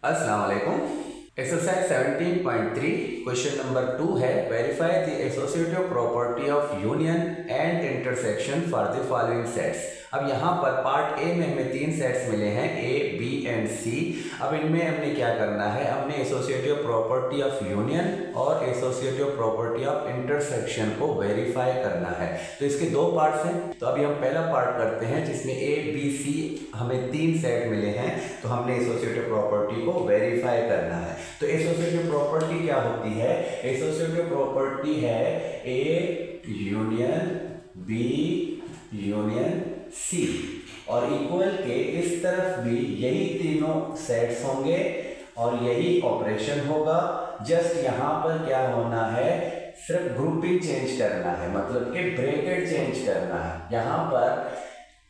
अस्सलाम वालेकुम। Exercise 17.3 question number 2 है, verify the associative property of union and intersection for the following sets. अब यहाँ पर पार्ट ए में हमें 3 सेट्स मिले हैं, ए बी एंड सी। अब इनमें हमने क्या करना है, हमने एसोसिएटिव प्रॉपर्टी ऑफ यूनियन और एसोसिएटिव प्रॉपर्टी ऑफ इंटरसेक्शन को वेरीफाई करना है। तो इसके 2 पार्ट्स हैं। तो अभी हम पहला पार्ट करते हैं जिसमें ए बी सी हमें 3 सेट मिले हैं, तो हमने एसोसिएटिव प्रॉपर्टी को वेरीफाई करना है। तो एसोसिएटिव प्रॉपर्टी क्या होती है? एसोसिएटिव प्रॉपर्टी है A union B union C, और इक्वल के इस तरफ भी यही तीनों सेट्स होंगे और यही ऑपरेशन होगा। जस्ट यहाँ पर क्या होना है, सिर्फ ग्रुपिंग चेंज करना है, मतलब कि ब्रैकेट चेंज करना है। यहाँ पर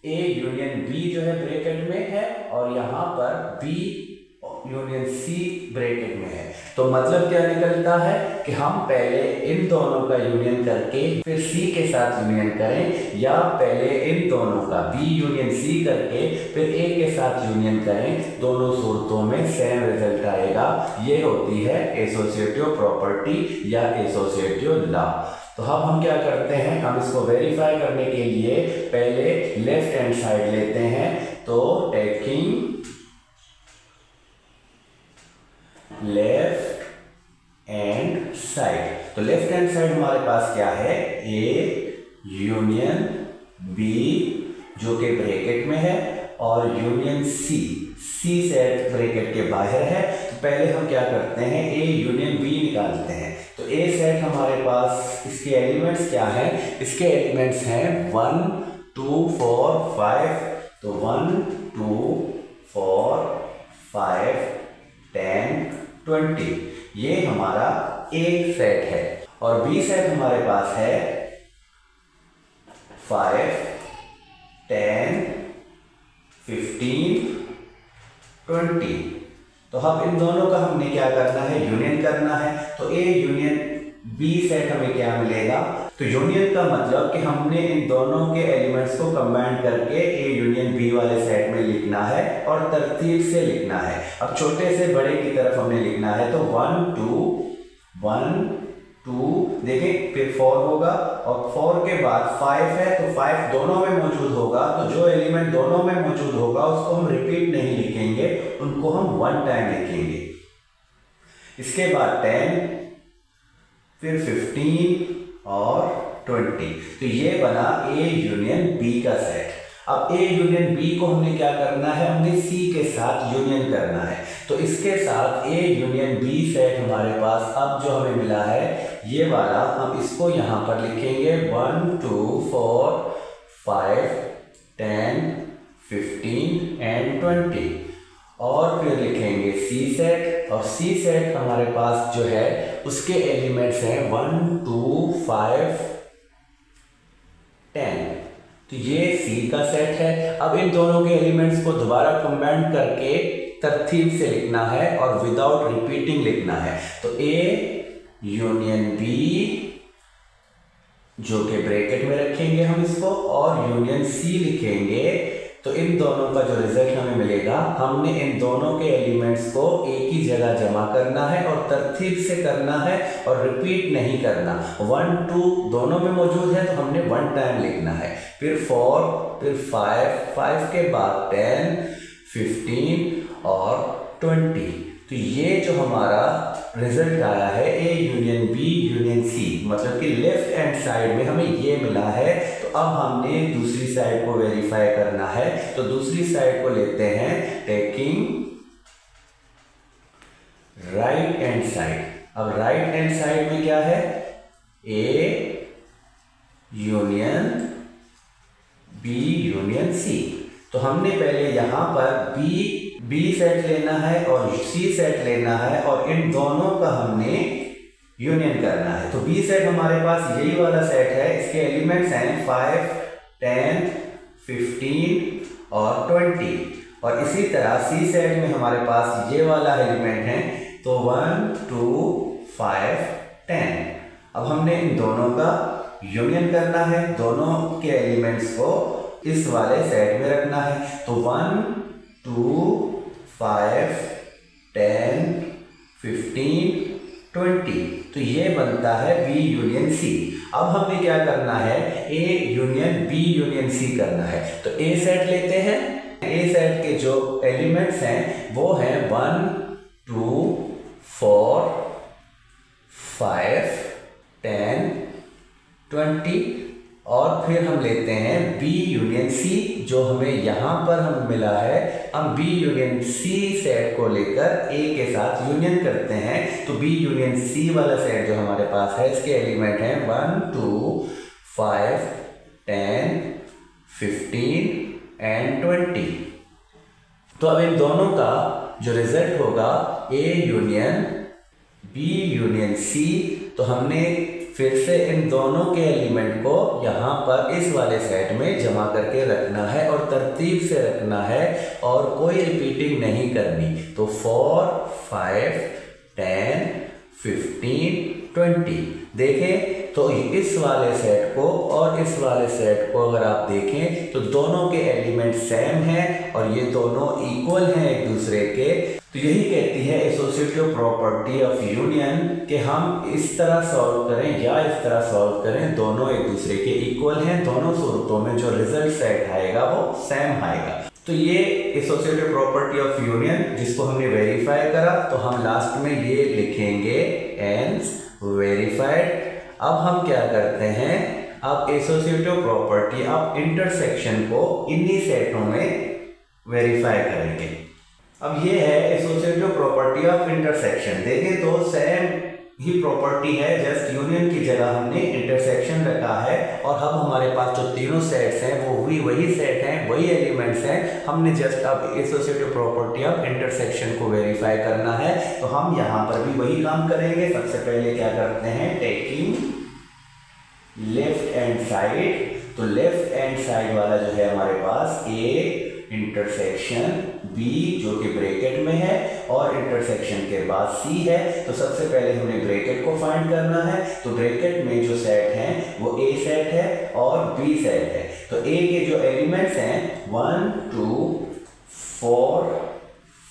ए यूनियन बी जो है ब्रैकेट में है और यहाँ पर बी यूनियन सी ब्रैकेट में है। तो मतलब क्या निकलता है कि हम पहले इन दोनों का यूनियन करके फिर सी के साथ यूनियन करें, या पहले इन दोनों का बी यूनियन सी करके फिर ए के साथ यूनियन करें। दोनों सूरतों में सेम रिजल्ट आएगा। ये होती है एसोसिएटिव प्रॉपर्टी या एसोसिएटिव लॉ। तो अब हम क्या करते हैं, हम इसको वेरीफाई करने के लिए पहले लेफ्ट हैंड साइड लेते हैं। तो टेकिंग लेफ्ट हैंड साइड, तो लेफ्ट हैंड साइड हमारे पास क्या है, ए यूनियन बी जो कि ब्रैकेट में है और यूनियन सी, सी सेट ब्रैकेट के बाहर है। तो पहले हम क्या करते हैं, ए यूनियन बी निकालते हैं। तो ए सेट हमारे पास, इसके एलिमेंट्स क्या हैं, इसके एलिमेंट्स हैं 1 2 4 5। तो 1 2 4 5 10 20, ये हमारा ए सेट है। और बी सेट हमारे पास है 5 10 15 20। तो अब इन दोनों का हमने क्या करना है, यूनियन करना है। तो ए यूनियन बी सेट हमें क्या मिलेगा, तो यूनियन का मतलब कि हमने इन दोनों के एलिमेंट्स को कंबाइन करके ए यूनियन बी वाले सेट में लिखना है और तरतीब से लिखना है। अब छोटे से बड़े की तरफ हमने लिखना है। तो 1 2 देखें, फिर 4 होगा और 4 के बाद 5 है, तो 5 दोनों में मौजूद होगा। तो जो एलिमेंट दोनों में मौजूद होगा उसको हम रिपीट नहीं लिखेंगे, उनको हम 1 टाइम लिखेंगे। इसके बाद 10, फिर 15 और 20। तो ये बना ए यूनियन बी का सेट। अब ए यूनियन बी को हमने क्या करना है, हमने सी के साथ यूनियन करना है। तो इसके साथ ए यूनियन बी सेट हमारे पास अब जो हमें मिला है ये वाला, हम इसको यहाँ पर लिखेंगे 1 2 4 5 10 15 एंड 20, और फिर लिखेंगे सी सेट। और सी सेट हमारे पास जो है उसके एलिमेंट्स हैं 1 2 5 10। तो ये सी का सेट है। अब इन दोनों के एलिमेंट्स को दोबारा कंबाइन करके तरतीब से लिखना है और विदाउट रिपीटिंग लिखना है। तो ए यूनियन बी जो कि ब्रैकेट में रखेंगे हम इसको, और यूनियन सी लिखेंगे। तो इन दोनों का जो रिजल्ट हमें मिलेगा, हमने इन दोनों के एलिमेंट्स को एक ही जगह जमा करना है और तरतीब से करना है और रिपीट नहीं करना। 1 2 दोनों में मौजूद है तो हमने 1 टाइम लिखना है, फिर 4, फिर 5 के बाद 10 15 और 20। तो ये जो हमारा रिजल्ट आया है A union B union C, मतलब कि लेफ्ट हैंड साइड में हमें ये मिला है। तो अब हमने दूसरी साइड को वेरीफाई करना है। तो दूसरी साइड को लेते हैं टेकिंग राइट हैंड साइड। अब राइट हैंड साइड में क्या है, A union B union C. तो हमने पहले यहां पर बी सेट लेना है और सी सेट लेना है, और इन दोनों का हमने यूनियन करना है। तो बी सेट हमारे पास यही वाला सेट है, इसके एलिमेंट्स हैं 5 10 15 और 20। और इसी तरह सी सेट में हमारे पास ये वाला एलिमेंट है, तो 1 2 5 10। अब हमने इन दोनों का यूनियन करना है, दोनों के एलिमेंट्स को इस वाले सेट में रखना है। तो 1 2 5 10 15, 20। तो ये बनता है B यूनियन C। अब हमें क्या करना है, A union B union C करना है। तो A सेट लेते हैं। A सेट के जो एलिमेंट्स हैं वो हैं 1, 2, 4, 5, 10, 20 और फिर हम लेते हैं B यूनियन C जो हमें यहाँ पर हम मिला है। हम B यूनियन C सेट को लेकर A के साथ यूनियन करते हैं। तो B यूनियन C वाला सेट जो हमारे पास है इसके एलिमेंट हैं 1, 2, 5, 10, 15 एंड 20। तो अब इन दोनों का जो रिजल्ट होगा A union B union C। तो हमने फिर से इन दोनों के एलिमेंट को यहाँ पर इस वाले सेट में जमा करके रखना है और तरतीब से रखना है और कोई रिपीटिंग नहीं करनी। तो 4, 5, 10, 15, 20 देखें तो इस वाले सेट को और इस वाले सेट को अगर आप देखें तो दोनों के एलिमेंट सेम हैं और ये दोनों इक्वल हैं एक दूसरे के। तो यही कहती है एसोसिएटिव प्रॉपर्टी ऑफ यूनियन कि हम इस तरह सॉल्व करें या इस तरह सॉल्व करें, दोनों एक दूसरे के इक्वल हैं। दोनों सूरतों में जो रिजल्ट सेट आएगा वो सेम आएगा। तो ये एसोसिएटिव प्रॉपर्टी ऑफ यूनियन जिसको हमने वेरीफाई करा, तो हम लास्ट में ये लिखेंगे एंस वेरीफाइड। अब हम क्या करते हैं, अब एसोसिएटिव प्रॉपर्टी ऑफ इंटरसेक्शन को इन्हीं सेटों में वेरीफाई करेंगे। अब ये है एसोसिएटिव प्रॉपर्टी ऑफ इंटरसेक्शन। देखें तो सेम ही प्रॉपर्टी है, जस्ट यूनियन की जगह हमने इंटरसेक्शन रखा है और अब हमारे पास जो तीनों सेट्स हैं वो वही सेट हैं, वही एलिमेंट्स हैं। हमने जस्ट अब एसोसिएटिव प्रॉपर्टी ऑफ इंटरसेक्शन को वेरीफाई करना है। तो हम यहाँ पर भी वही काम करेंगे। सबसे पहले क्या करते हैं, टेकिंग लेफ्ट हैंड साइड। तो लेफ्ट हैंड साइड वाला जो है हमारे पास A इंटरसेक्शन B जो कि ब्रैकेट में है और इंटरसेक्शन के बाद C है। तो सबसे पहले हमें ब्रैकेट को फाइंड करना है। तो ब्रैकेट में जो सेट हैं वो A सेट है और B सेट है। तो A के जो एलिमेंट्स हैं 1, 2, 4,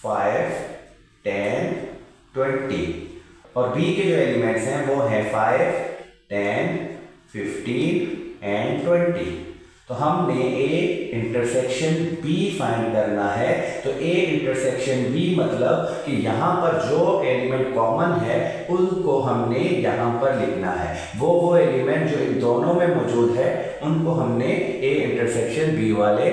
5, 10, 20 और B के जो एलिमेंट्स हैं वो है 5, 10, 15 एंड 20। तो हमने A इंटरसेक्शन B फाइंड करना है। तो A इंटरसेक्शन B मतलब कि यहाँ पर जो एलिमेंट कॉमन है उनको हमने यहाँ पर लिखना है। वो एलिमेंट जो इन दोनों में मौजूद है उनको हमने A इंटरसेक्शन B वाले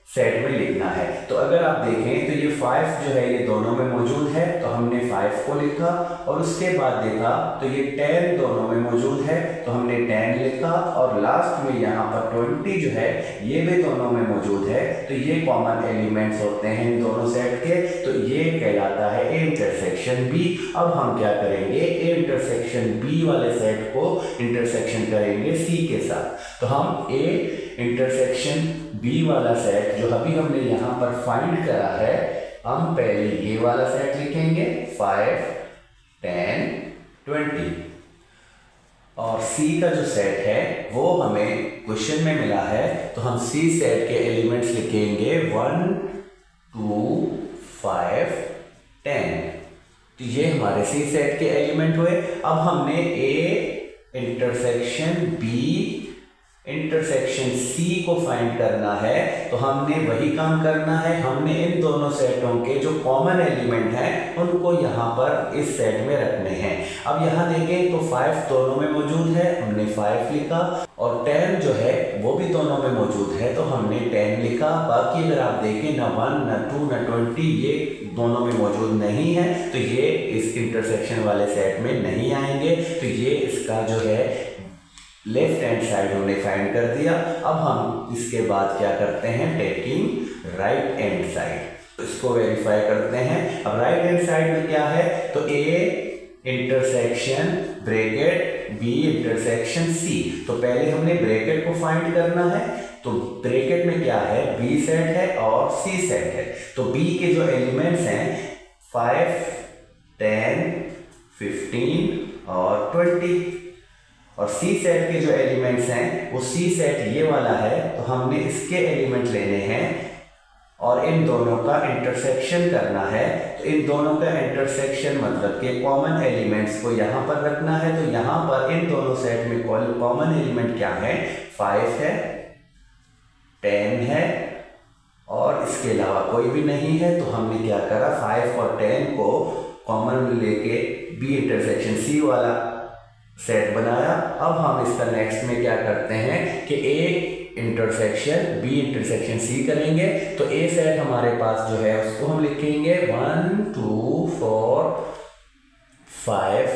सेट में लिखना है। तो अगर आप देखें तो ये 5 जो है ये दोनों में मौजूद है तो हमने 5 को लिखा और उसके बाद देखा तो ये 10 दोनों में मौजूद है तो हमने 10 लिखा और लास्ट में यहाँ पर 20 जो है ये भी दोनों में मौजूद है। तो ये कॉमन एलिमेंट्स होते हैं इन दोनों सेट के। तो ये कहलाता है A इंटरसेक्शन B। अब हम क्या करेंगे, A इंटरसेक्शन B वाले सेट को इंटरसेक्शन करेंगे C के साथ। तो हम A इंटरसेक्शन B वाला सेट जो अभी हमने यहाँ पर फाइंड करा है, हम पहले ये वाला सेट लिखेंगे 5, 10, 20 और C का जो सेट है वो हमें क्वेश्चन में मिला है। तो हम C सेट के एलिमेंट्स लिखेंगे 1, 2, 5, 10। तो ये हमारे C सेट के एलिमेंट हुए। अब हमने A intersection B intersection C को फाइंड करना है। तो हमने वही काम करना है। हमने इन दोनों सेटों के जो कॉमन एलिमेंट हैं उनको यहाँ पर इस सेट में रखने हैं। अब यहाँ देखें तो 5 दोनों में मौजूद है, हमने 5 लिखा और 10 जो है वो भी दोनों में मौजूद है तो हमने 10 लिखा। बाकी अगर आप देखें ना 1 ना 2 ना 20 ये दोनों में मौजूद नहीं है तो ये इस इंटरसेक्शन वाले सेट में नहीं आएंगे। तो ये इसका जो है लेफ्ट हैंड साइड हमने फाइंड कर दिया। अब हम इसके बाद क्या करते हैं, टेकिंग राइट हैंड साइड। इसको वेरीफाई करते हैं। अब राइट हैंड साइड में क्या है, तो A intersection bracket B intersection C। तो पहले हमने ब्रैकेट को फाइंड करना है। तो ब्रैकेट में क्या है, B सेट है और C सेट है। तो B के जो एलिमेंट्स हैं 5, 10, 15 और 20 और C सेट के जो एलिमेंट्स हैं वो C सेट ये वाला है। तो हमने इसके एलिमेंट लेने हैं और इन दोनों का इंटरसेक्शन करना है। तो इन दोनों का इंटरसेक्शन मतलब कि कॉमन एलिमेंट्स को यहाँ पर रखना है। तो यहाँ पर इन दोनों सेट में कॉमन एलिमेंट क्या है, 5 है, 10 है और इसके अलावा कोई भी नहीं है। तो हमने क्या करा, 5 और 10 को कॉमन लेके बी इंटरसेक्शन सी वाला सेट बनाया। अब हम इसका नेक्स्ट में क्या करते हैं कि A intersection B intersection C करेंगे। तो ए सेट हमारे पास जो है उसको हम लिखेंगे 1 2 4 5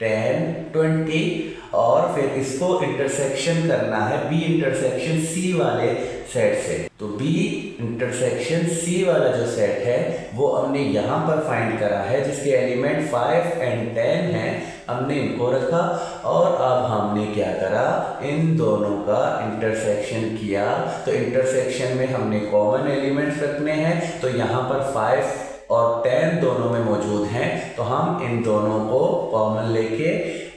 10 20 और फिर इसको इंटरसेक्शन करना है बी इंटरसेक्शन सी वाले सेट से। तो बी इंटरसेक्शन सी वाला जो सेट है वो हमने यहाँ पर फाइंड करा है, जिसके एलिमेंट 5 और 10 हैं। हमने इनको रखा और अब हमने क्या करा, इन दोनों का इंटरसेक्शन किया। तो इंटरसेक्शन में हमने कॉमन एलिमेंट्स रखने हैं। तो यहाँ पर 5 और 10 दोनों में मौजूद हैं। तो हम इन दोनों को कॉमन लेके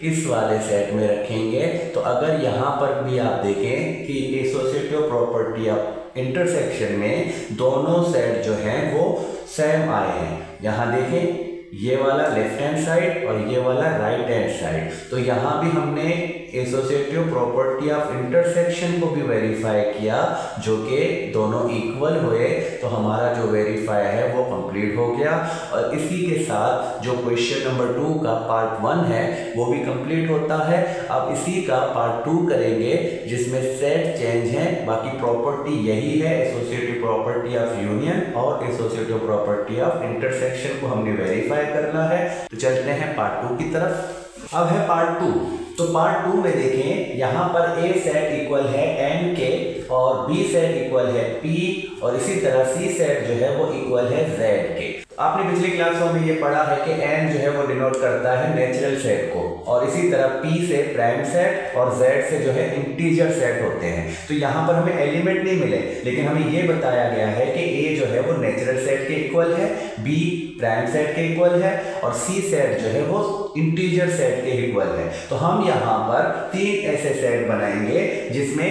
इस वाले सेट में रखेंगे। तो अगर यहाँ पर भी आप देखें कि एसोसिएटिव प्रॉपर्टी ऑफ इंटरसेक्शन में दोनों सेट जो हैं वो सेम आए हैं। यहाँ देखें, ये वाला लेफ्ट हैंड साइड और ये वाला राइट हैंड साइड। तो यहाँ भी हमने एसोसिएटिव प्रॉपर्टी ऑफ इंटरसेक्शन को भी वेरीफाई किया, जो कि दोनों इक्वल हुए। तो हमारा जो वेरीफाई है वो कंप्लीट हो गया। और इसी के साथ जो क्वेश्चन नंबर 2 का पार्ट 1 है वो भी कंप्लीट होता है। अब इसी का पार्ट 2 करेंगे, जिसमें सेट चेंज है। बाकी प्रॉपर्टी यही है, एसोसिएटिव प्रॉपर्टी ऑफ यूनियन और एसोसिएटिव प्रॉपर्टी ऑफ इंटरसेक्शन को हमने वेरीफाई करना है। तो चलते हैं पार्ट 2 की तरफ। अब है पार्ट 2। तो पार्ट 2 में देखें, यहाँ पर ए सेट इक्वल है एन के और बी सेट इक्वल है पी और इसी तरह सी सेट जो है वो इक्वल है जेड के। आपने पिछली क्लासों में ये पढ़ा है कि एन जो है वो डिनोट करता है नेचुरल सेट को और इसी तरह पी से प्राइम सेट और जेड से जो है इंटीजर सेट होते हैं। तो यहाँ पर हमें एलिमेंट नहीं मिले, लेकिन हमें ये बताया गया है कि ए जो है वो नेचुरल सेट के इक्वल है, बी प्राइम सेट के इक्वल है और सी सेट जो है वो इंटीजर सेट के इक्वल है। तो हम यहाँ पर 3 ऐसे सेट बनाएंगे जिसमें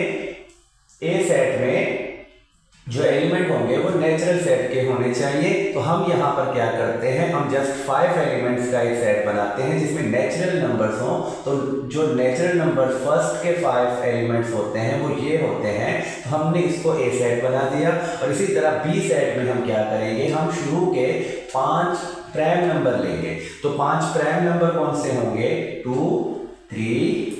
ए सेट में जो एलिमेंट होंगे वो नेचुरल सेट के होने चाहिए। तो हम यहाँ पर क्या करते हैं, हम जस्ट 5 एलिमेंट्स का एक सेट बनाते हैं जिसमें नेचुरल नंबर्स हों। तो जो नेचुरल नंबर फर्स्ट के 5 एलिमेंट्स होते हैं वो ये होते हैं। तो हमने इसको ए सेट बना दिया। और इसी तरह बी सेट में हम क्या करेंगे, हम शुरू के 5 प्राइम नंबर लेंगे। तो 5 प्राइम नंबर कौन से होंगे, 2 3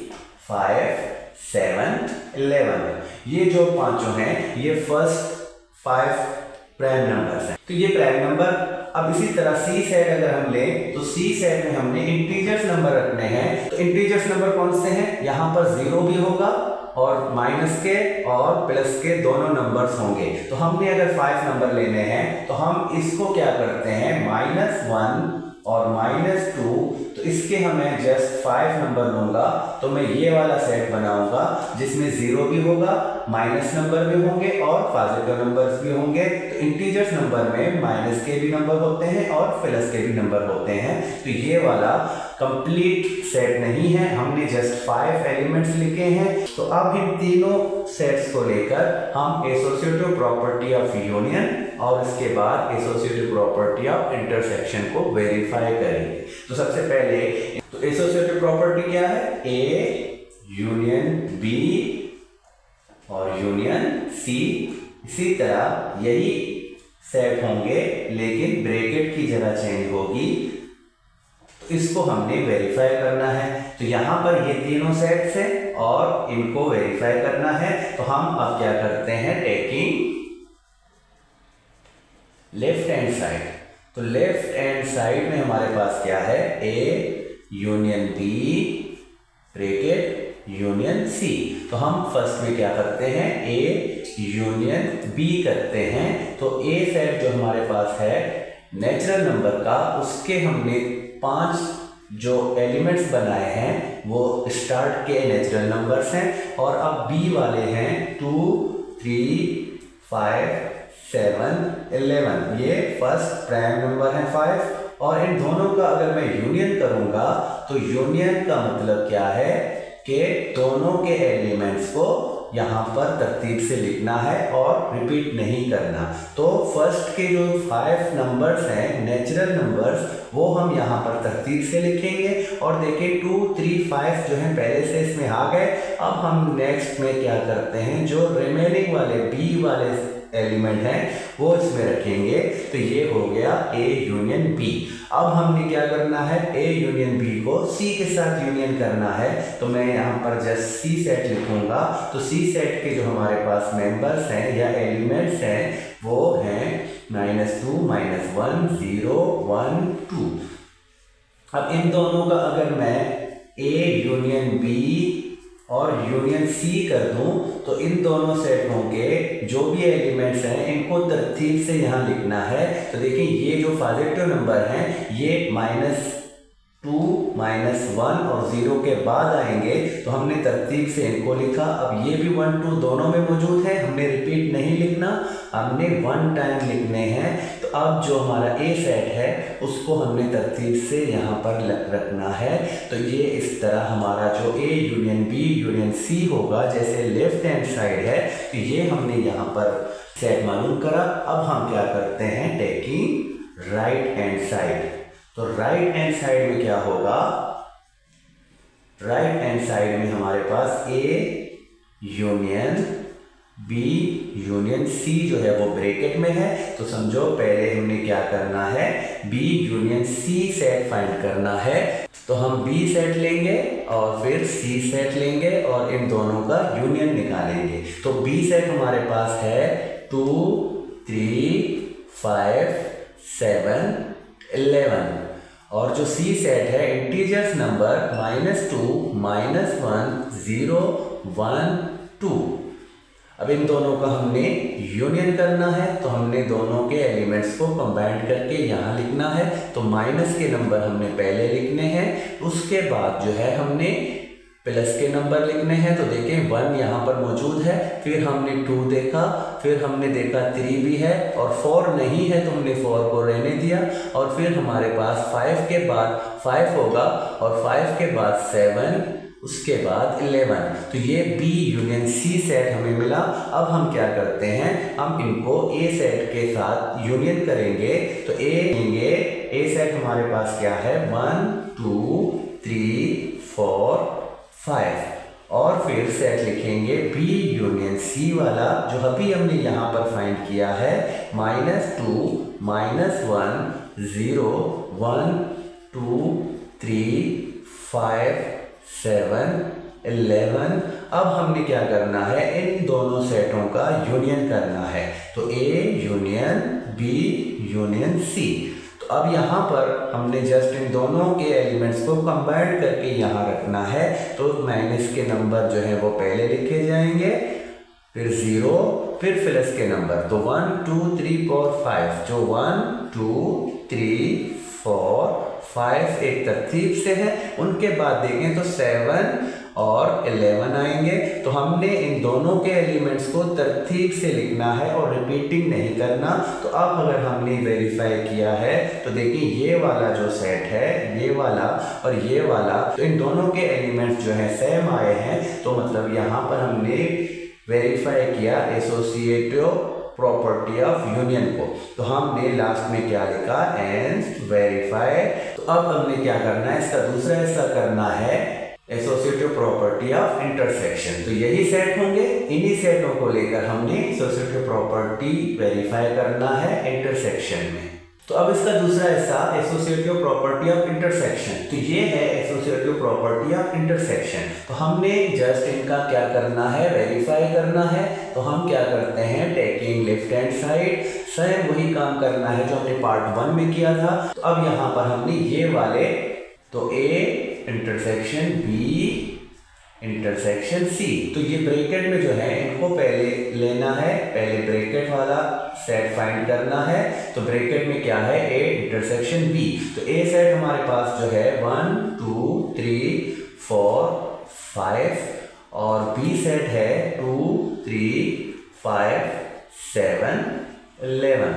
5 7 11। ये जो पांचों हैं ये फर्स्ट 5 प्राइम नंबर्स हैं। तो ये प्राइम नंबर। अब इसी तरह सी सेट अगर हम लें तो सी सेट में हमने इंटीजर्स नंबर रखने हैं। तो इंटीजर्स नंबर कौन से हैं, यहाँ पर 0 भी होगा और माइनस के और प्लस के दोनों नंबर्स होंगे। तो हमने अगर 5 नंबर लेने हैं तो हम इसको क्या करते हैं, -1 और -2। तो इसके हमें जस्ट 5 नंबर लूंगा। तो मैं ये वाला सेट बनाऊंगा जिसमें 0 भी होगा, माइनस नंबर भी होंगे और पॉजिटिव नंबर्स भी होंगे। तो इंटीजर्स नंबर में माइनस के भी नंबर होते हैं और प्लस के भी नंबर होते हैं। तो ये वाला कंप्लीट सेट नहीं है, हमने जस्ट 5 एलिमेंट्स लिखे हैं। तो अब इन तीनों सेट्स को लेकर हम एसोसिएटिव प्रॉपर्टी ऑफ यूनियन और इसके बाद एसोसिएटिव प्रॉपर्टी ऑफ इंटरसेक्शन को वेरीफाई करेंगे। तो सबसे पहले तो एसोसिएटिव प्रॉपर्टी क्या है, ए यूनियन बी और यूनियन सी। इसी तरह यही सेट होंगे लेकिन ब्रैकेट की जगह चेंज होगी। तो इसको हमने वेरीफाई करना है। तो यहाँ पर ये तीनों सेट्स हैं और इनको वेरीफाई करना है। तो हम अब क्या करते हैं, टेकिंग लेफ्ट हैंड साइड। तो लेफ्ट हैंड साइड में हमारे पास क्या है, A union B bracket union C. तो हम फर्स्ट में क्या करते हैं, ए यूनियन बी करते हैं। तो ए सेट जो हमारे पास है नेचुरल नंबर का, उसके हमने 5 जो एलिमेंट्स बनाए हैं वो स्टार्ट के नेचुरल नंबर्स हैं। और अब बी वाले हैं 2 3 5 7 11। ये फर्स्ट प्राइम नंबर है 5। और इन दोनों का अगर मैं यूनियन करूंगा तो यूनियन का मतलब क्या है कि दोनों के एलिमेंट्स को यहाँ पर तरतीब से लिखना है और रिपीट नहीं करना। तो फर्स्ट के जो 5 नंबर्स हैं नेचुरल नंबर्स, वो हम यहाँ पर तरतीब से लिखेंगे। और देखिए 2, 3, 5 जो है पहले से इसमें आ गए। अब हम नेक्स्ट में क्या करते हैं, जो रिमेनिंग वाले बी वाले एलिमेंट हैं वो इसमें रखेंगे। तो ये हो गया A यूनियन B। अब हमने क्या करना है, A यूनियन B को C के साथ यूनियन करना है। तो मैं यहाँ पर जस्ट C सेट लिखूंगा। तो C सेट के जो हमारे पास मेंबर्स हैं या एलिमेंट्स हैं वो हैं -2, -1, 0, 1, 2। अब इन दोनों का अगर मैं A यूनियन B और यूनियन C कर दूं तो इन दोनों सेटों के जो भी एलिमेंट्स हैं इनको तरतीब से यहाँ लिखना है। तो देखिए ये जो पॉजिटिव नंबर हैं ये -2, -1 और 0 के बाद आएंगे। तो हमने तरतीब से इनको लिखा। अब ये भी 1, 2 दोनों में मौजूद है, हमने रिपीट नहीं लिखना, हमने 1 टाइम लिखने हैं। तो अब जो हमारा A सेट है उसको हमने तरतीब से यहाँ पर रखना है। तो ये इस तरह हमारा जो A union B union C होगा, जैसे लेफ्ट हैंड साइड है, तो ये हमने यहाँ पर सेट मालूम करा। अब हम क्या करते हैं, टेकिंग राइट हैंड साइड। तो राइट हैंड साइड में क्या होगा, राइट हैंड साइड में हमारे पास A union B union C जो है वो ब्रैकेट में है। तो समझो पहले हमने क्या करना है, B union C set find करना है। तो हम B सेट लेंगे और फिर C सेट लेंगे और इन दोनों का यूनियन निकालेंगे। तो B सेट हमारे पास है 2, 3, 5, 7, 11 और जो C सेट है इंटीजर्स नंबर -2, -1, 0, 1, 2। अब इन दोनों का हमने यूनियन करना है। तो हमने दोनों के एलिमेंट्स को कंबाइन करके यहाँ लिखना है। तो माइनस के नंबर हमने पहले लिखने हैं, उसके बाद जो है हमने प्लस के नंबर लिखने हैं। तो देखें 1 यहाँ पर मौजूद है, फिर हमने 2 देखा, फिर हमने देखा 3 भी है और 4 नहीं है तो हमने 4 को रहने दिया। और फिर हमारे पास 5 के बाद 5 होगा और 5 के बाद 7, उसके बाद 11। तो ये B यूनियन C सेट हमें मिला। अब हम क्या करते हैं, हम इनको A सेट के साथ यूनियन करेंगे। तो A सेट हमारे पास क्या है, 1, 2, 3, 4, 5 और फिर सेट लिखेंगे B यूनियन C वाला जो अभी हमने यहाँ पर फाइंड किया है, -2, -1, 0, 1, 2, 3, 5, 7, 11। अब हमने क्या करना है, इन दोनों सेटों का यूनियन करना है। तो A union B union C। तो अब यहाँ पर हमने जस्ट इन दोनों के एलिमेंट्स को कंबाइन करके यहाँ रखना है। तो माइनस के नंबर जो है वो पहले लिखे जाएंगे, फिर 0, फिर प्लस के नंबर। तो 1, 2, 3, 4, 5 जो 1, 2, 3, 4, 5 एक तरतीब से है। उनके बाद देखें तो 7 और 11 आएंगे। तो हमने इन दोनों के एलिमेंट्स को तरतीब से लिखना है और रिपीटिंग नहीं करना। तो अब अगर हमने वेरीफाई किया है तो देखिए ये वाला जो सेट है, ये वाला और ये वाला, तो इन दोनों के एलिमेंट्स जो है सेम आए हैं। तो मतलब यहाँ पर हमने वेरीफाई किया एसोसिएटिव प्रॉपर्टी ऑफ यूनियन को। तो हमने लास्ट में क्या लिखा, एंड वेरीफाई। तो अब हमने क्या करना है, इसका दूसरा हिस्सा करना है एसोसिएटिव प्रॉपर्टी ऑफ इंटरसेक्शन। तो यही सेट होंगे, इन्हीं सेटों को लेकर हमने एसोसिएटिव प्रॉपर्टी वेरीफाई करना है इंटरसेक्शन में। तो अब इसका दूसरा हिस्सा एसोसिएटिव प्रॉपर्टी ऑफ इंटरसेक्शन। तो ये है एसोसिएटिव प्रॉपर्टी ऑफ इंटरसेक्शन। तो हमने जस्ट इनका क्या करना है, वेरीफाई करना है। तो हम क्या करते हैं, taking left hand side, same वही काम करना है जो हमने पार्ट 1 में किया था। तो अब यहाँ पर हमने ये वाले, तो A intersection B intersection C, तो ये ब्रैकेट में जो है इनको पहले लेना है, पहले ब्रैकेट वाला सेट फाइंड करना है। तो ब्रैकेट में क्या है, A इंटरसेक्शन B। तो A सेट हमारे पास जो है 1, 2, 3, 4, 5 और B सेट है 2, 3, 5, 7, 11।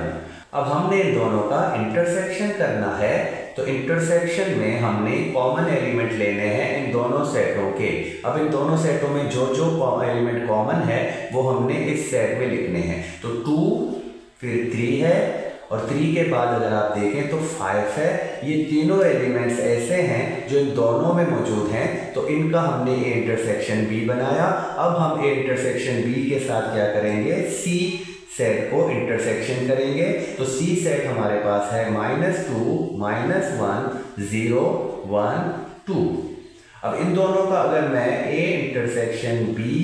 अब हमने इन दोनों का इंटरसेक्शन करना है। तो तो इंटरसेक्शन में हमने कॉमन एलिमेंट लेने हैं इन दोनों सेटों के। अब इन दोनों सेटों में जो जो एलिमेंट कॉमन है वो हमने इस सेट में लिखने हैं। तो 2 फिर 3 है और 3 के बाद अगर आप देखें तो 5 है। ये तीनों एलिमेंट्स ऐसे हैं जो इन दोनों में मौजूद हैं, तो इनका हमने ए इंटरसेक्शन बी बनाया। अब हम ए इंटरसेक्शन बी के साथ क्या करेंगे, सी सेट को इंटरसेक्शन करेंगे। तो सी सेट हमारे पास है -2 -1 0 1 2। अब इन दोनों का अगर मैं A intersection B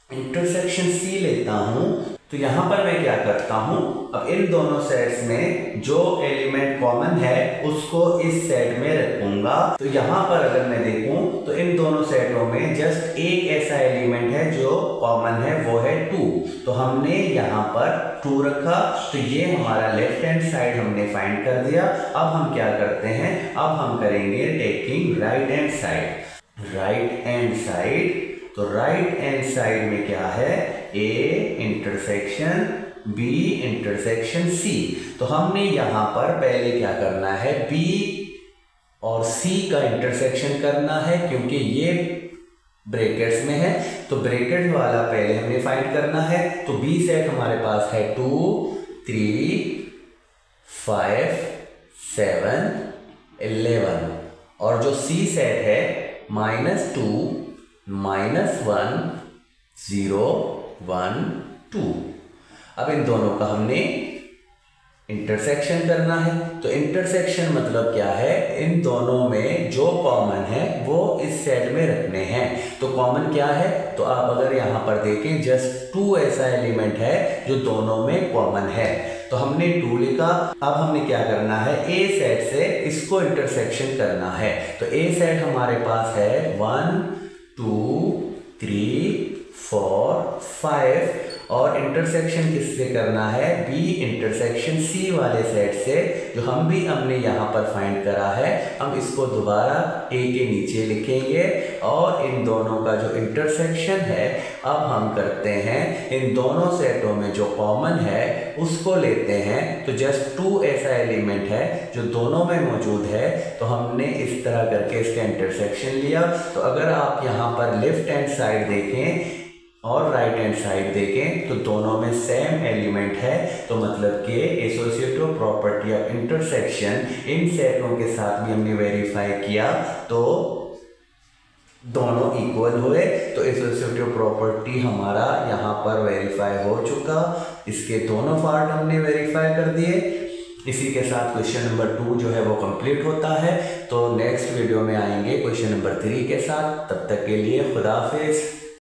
intersection C लेता हूं तो यहां पर मैं क्या करता हूं, अब इन दोनों सेट्स में जो एलिमेंट कॉमन है उसको इस सेट में रखूंगा। तो यहां पर अगर मैं देखूं तो इन दोनों सेटों में जस्ट एक ऐसा एलिमेंट है जो कॉमन है, वो है 2। तो हमने यहां पर 2 रखा। तो ये हमारा लेफ्ट हैंड साइड हमने फाइंड कर दिया। अब हम क्या करते हैं, अब हम करेंगे taking right hand side. Right hand side, तो राइट हैंड साइड में क्या है, A intersection B intersection C. तो हमने यहां पर पहले क्या करना है, बी और सी का इंटरसेक्शन करना है, क्योंकि ये ब्रैकेट्स में है। तो ब्रैकेट वाला पहले हमें फाइंड करना है। तो बी सेट हमारे पास है 2 3 5 7 11 और जो सी सेट है -2 -1 0 1 2। अब इन दोनों का हमने इंटरसेक्शन करना है। तो इंटरसेक्शन मतलब क्या है, इन दोनों में जो कॉमन है वो इस सेट में रखने हैं। तो कॉमन क्या है, तो आप अगर यहाँ पर देखें जस्ट 2 ऐसा एलिमेंट है जो दोनों में कॉमन है। तो हमने 2 लिखा। अब हमने क्या करना है, ए सेट से इसको इंटरसेक्शन करना है। तो ए सेट हमारे पास है 1 2 3 4 5 और इंटरसेक्शन किससे करना है, बी इंटरसेक्शन सी वाले सेट से, जो हमने यहाँ पर फाइंड करा है। हम इसको दोबारा ए के नीचे लिखेंगे और इन दोनों का जो इंटरसेक्शन है अब हम करते हैं, इन दोनों सेटों में जो कॉमन है उसको लेते हैं। तो जस्ट 2 ऐसा एलिमेंट है जो दोनों में मौजूद है, तो हमने इस तरह करके इसका इंटरसेक्शन लिया। तो अगर आप यहाँ पर लेफ्ट हैंड साइड देखें और राइट हैंड साइड देखें तो दोनों में सेम एलिमेंट है। तो मतलब कि एसोसिएटिव प्रॉपर्टी ऑफ इंटरसेक्शन इन सेटों के साथ भी हमने वेरीफाई किया तो दोनों इक्वल हुए। तो एसोसिएटिव प्रॉपर्टी हमारा यहाँ पर वेरीफाई हो चुका। इसके दोनों पार्ट हमने वेरीफाई कर दिए। इसी के साथ क्वेश्चन नंबर 2 जो है वो कंप्लीट होता है। तो नेक्स्ट वीडियो में आएंगे क्वेश्चन नंबर 3 के साथ। तब तक के लिए खुदा हाफिज।